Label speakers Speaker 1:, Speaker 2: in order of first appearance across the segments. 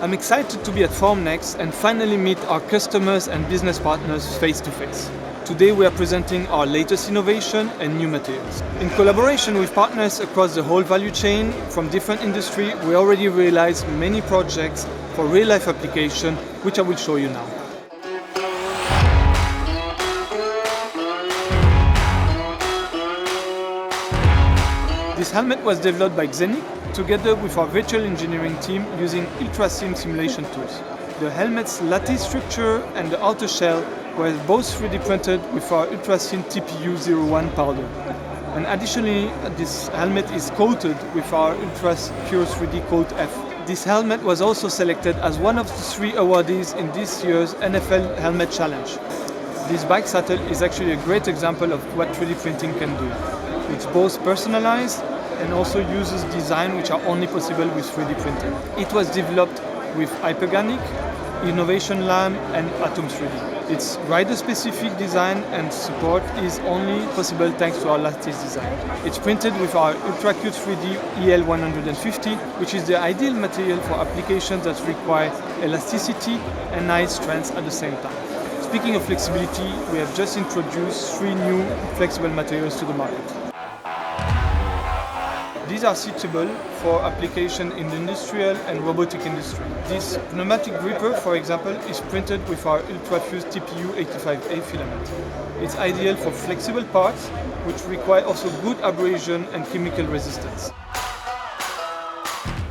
Speaker 1: I'm excited to be at Formnext and finally meet our customers and business partners face to face. Today we are presenting our latest innovation and new materials. In collaboration with partners across the whole value chain from different industries, we already realized many projects for real-life application, which I will show you now. This helmet was developed by Xenic together with our virtual engineering team using ultra-thin simulation tools. The helmet's lattice structure and the outer shell were both 3D printed with our ultra-thin TPU01 powder. And additionally, this helmet is coated with our ultra-pure 3D Coat F. This helmet was also selected as one of the 3 awardees in this year's NFL Helmet Challenge. This bike saddle is actually a great example of what 3D printing can do. It's both personalized and also uses design which are only possible with 3D printing. It was developed with Hyperganic, Innovation Lab and Atom 3D. Its rider-specific design and support is only possible thanks to our lattice design. It's printed with our UltraCute 3D EL150, which is the ideal material for applications that require elasticity and nice strength at the same time. Speaking of flexibility, we have just introduced 3 new flexible materials to the market. These are suitable for application in the industrial and robotic industry. This pneumatic gripper, for example, is printed with our UltraFuse TPU85A filament. It's ideal for flexible parts, which require also good abrasion and chemical resistance.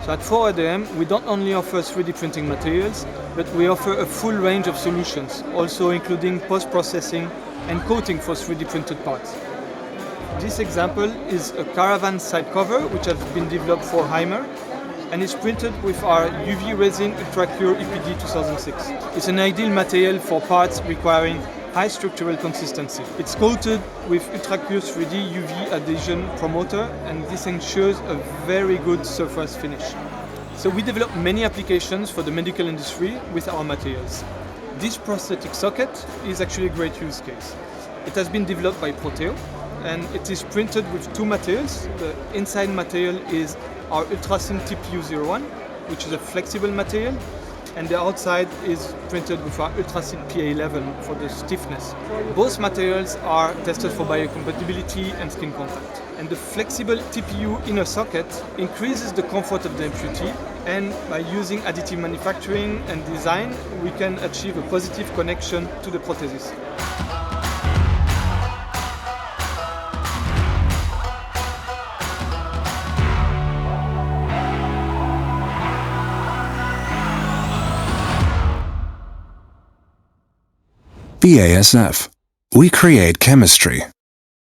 Speaker 1: So at 4ADM, we don't only offer 3D printing materials, but we offer a full range of solutions, also including post-processing and coating for 3D printed parts. This example is a caravan side cover which has been developed for Heimer and is printed with our UV resin UltraCure EPD 2006. It's an ideal material for parts requiring high structural consistency. It's coated with UltraCure 3D UV adhesion promoter, and this ensures a very good surface finish. So we develop many applications for the medical industry with our materials. This prosthetic socket is actually a great use case. It has been developed by Proteo, and it is printed with 2 materials. The inside material is our ultra-thin TPU01, which is a flexible material, and the outside is printed with our ultra-thin PA11 for the stiffness. Both materials are tested for biocompatibility and skin contact. And the flexible TPU inner socket increases the comfort of the amputee, and by using additive manufacturing and design, we can achieve a positive connection to the prosthesis.
Speaker 2: BASF. We create chemistry.